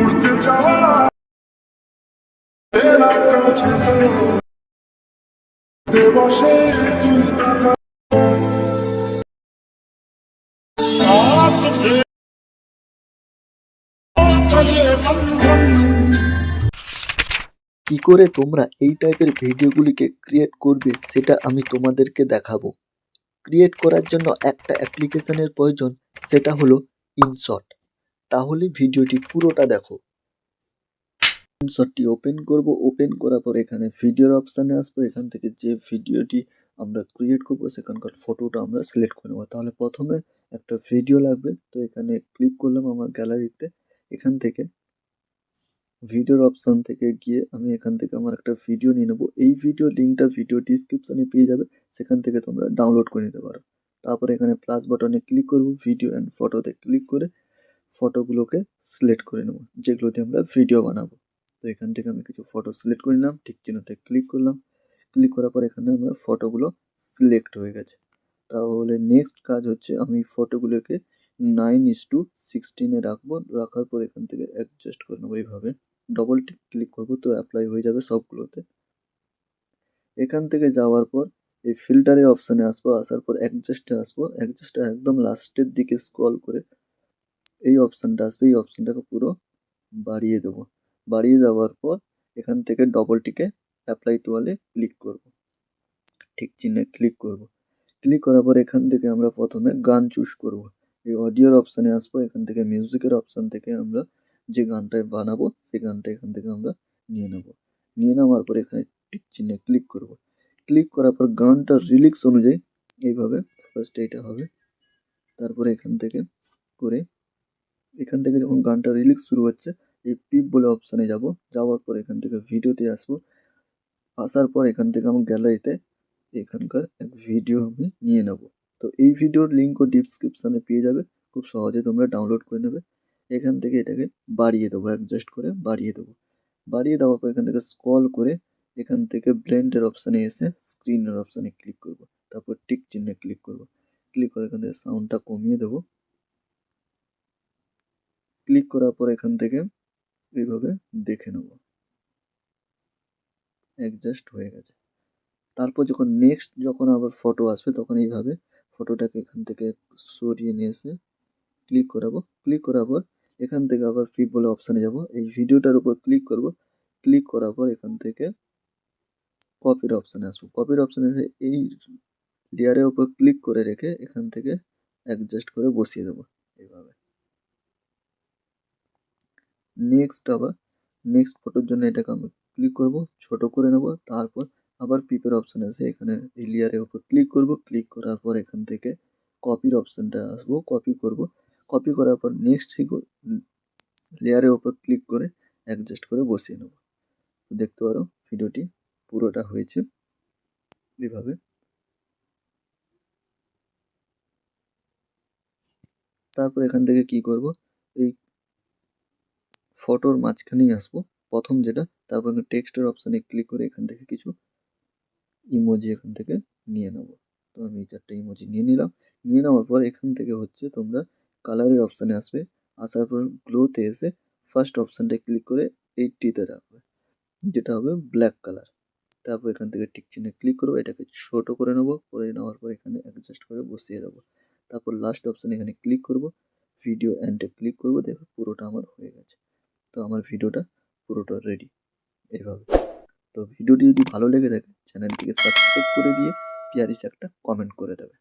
উড়তে চাওয়া তেরা কাছে বসে তুই তাকা সাথ কি করে তোমরা এই টাইপের ভিডিওগুলিকে ক্রিয়েট করবে সেটা আমি তোমাদেরকে দেখাবো। ক্রিয়েট করার জন্য একটা অ্যাপ্লিকেশনের প্রয়োজন, সেটা হলো ইনশট। তাহলে ভিডিওটি পুরোটা দেখো। ইনশটটি ওপেন করব, ওপেন করার পর এখানে ভিডিওর অপশানে আসবো। এখান থেকে যে ভিডিওটি আমরা ক্রিয়েট করবো সেখানকার ফটোটা আমরা সিলেক্ট করে নেবো। তাহলে প্রথমে একটা ভিডিও লাগবে, তো এখানে ক্লিক করলাম আমার গ্যালারিতে। এখান থেকে ভিডিওর অপশান থেকে গিয়ে আমি এখান থেকে আমার একটা ভিডিও নিয়ে নেবো। এই ভিডিও লিঙ্কটা ভিডিও ডিসক্রিপশানে পেয়ে যাবে, সেখান থেকে তোমরা ডাউনলোড করে নিতে পারো। তারপরে এখানে প্লাস বাটনে ক্লিক করব, ভিডিও অ্যান্ড ফটোতে ক্লিক করে ফটোগুলোকে সিলেক্ট করে নেবো যেগুলোতে আমরা ভিডিও বানাবো। তো এখান থেকে আমি কিছু ফটো সিলেক্ট করে নিলাম, ঠিক চিহ্নতে ক্লিক করলাম। ক্লিক করার পর এখানে আমার ফটোগুলো সিলেক্ট হয়ে গেছে। তাহলে নেক্সট কাজ হচ্ছে আমি ফটোগুলোকে 9:16 রাখবো। রাখার পর এখান থেকে অ্যাডজাস্ট করে নেবো এইভাবে। ডবল ক্লিক করবো, তো অ্যাপ্লাই হয়ে যাবে সবগুলোতে। এখান থেকে যাওয়ার পর এই ফিল্টারের অপশানে আসবো, আসার পর অ্যাডজাস্টে আসবো। অ্যাডজাস্টে একদম লাস্টের দিকে স্ক্রল করে এই অপশানটা আসবে, এই অপশানটাকে পুরো বাড়িয়ে দেবো। বাড়িয়ে দেওয়ার পর এখান থেকে ডবল টিকে অ্যাপ্লাই টু অলে ক্লিক করব, ঠিক চিহ্নে ক্লিক করব। ক্লিক করার পর এখান থেকে আমরা প্রথমে গান চুজ করব। এই অডিওর অপশানে আসবো, এখান থেকে মিউজিকের অপশান থেকে আমরা যে গানটায় বানাবো সেই গানটা এখান থেকে আমরা নিয়ে নেব। নিয়ে নেওয়ার পর এখানে টিক চিহ্নে ক্লিক করব। ক্লিক করার পর গানটার রিলিক্স অনুযায়ী এইভাবে ফার্স্ট এইটা হবে। তারপরে এখান থেকে করে এখান থেকে যখন গানটা রিলিক্স শুরু হচ্ছে এই পিপ বলে অপশানে যাব। যাওয়ার পর এখান থেকে ভিডিওতে আসবো। আসার পর এখান থেকে আমার গ্যালারিতে এখানকার এক ভিডিও আমি নিয়ে নেব। তো এই ভিডিওর লিঙ্কও ডিসক্রিপশানে পেয়ে যাবে, খুব সহজে তোমরা ডাউনলোড করে নেবে। এখান থেকে এটাকে বাড়িয়ে দেবো, অ্যাডজাস্ট করে বাড়িয়ে দেবো। বাড়িয়ে দেওয়ার পর এখান থেকে স্ক্রল করে এখান থেকে ব্লেন্ডের অপশানে এসে স্ক্রিনের অপশানে ক্লিক করব। তারপর টিক চিহ্নে ক্লিক করব। ক্লিক করে এখান থেকে সাউন্ডটা কমিয়ে দেবো। ক্লিক করার পর এখান থেকে এইভাবে দেখে নেব অ্যাডজাস্ট হয়ে গেছে। তারপর যখন আবার ফটো আসবে তখন এইভাবে ফটোটাকে এখান থেকে সরিয়ে নিয়ে এসে ক্লিক করাবো। ক্লিক করার পর এখান থেকে আবার ফ্লিপ বলে অপশানে যাব। এই ভিডিওটার উপর ক্লিক করব। ক্লিক করার পর এখান থেকে কপির অপশানে আসবো। কপির অপশানে এসে এই লেয়ারের উপর ক্লিক করে রেখে এখান থেকে অ্যাডজাস্ট করে বসিয়ে দেবো এইভাবে। নেক্সট ফটোর জন্য এটাকে আমি ক্লিক করব, ছোট করে নেব। তারপর আবার পিপের অপশান আছে, এখানে এই লেয়ারের উপর ক্লিক করব। ক্লিক করার পর এখান থেকে কপির অপশানটা আসবো, কপি করব। কপি করার পর নেক্সট লেয়ারের উপর ক্লিক করে অ্যাডজাস্ট করে বসিয়ে নেব। দেখতে পারো ভিডিওটি পুরোটা হয়েছে এইভাবে। তারপর এখান থেকে কি করব, এই ফটোর মাঝখানেই আসবো প্রথম যেটা। তারপর আমি টেক্সটের অপশানে ক্লিক করে এখান থেকে কিছু ইমোজি এখান থেকে নিয়ে নেব। তো আমি 4টে ইমোজি নিয়ে নিলাম। নিয়ে নেওয়ার পর এখান থেকে হচ্ছে তোমরা কালারের অপশানে আসবে। আসার পর গ্লোতে এসে ফার্স্ট অপশানটা ক্লিক করে 80-তে রাখবে, যেটা হবে ব্ল্যাক কালার। তারপর এখান থেকে টিক চিহ্নে ক্লিক করবো, এটাকে ছোট করে নেবো। করে নেওয়ার পর এখানে অ্যাডজাস্ট করে বসিয়ে দেবো। তারপর লাস্ট অপশানে এখানে ক্লিক করব, ভিডিও অ্যান্ডে ক্লিক করব। দেখো পুরোটা আমার হয়ে গেছে। তো আমার ভিডিওটা পুরোটা রেডি এইভাবে। তো ভিডিওটি যদি ভালো লেগে থাকে চ্যানেলটিকে সাবস্ক্রাইব করে দিয়ে পিয়ারিস একটা কমেন্ট করে দেবে।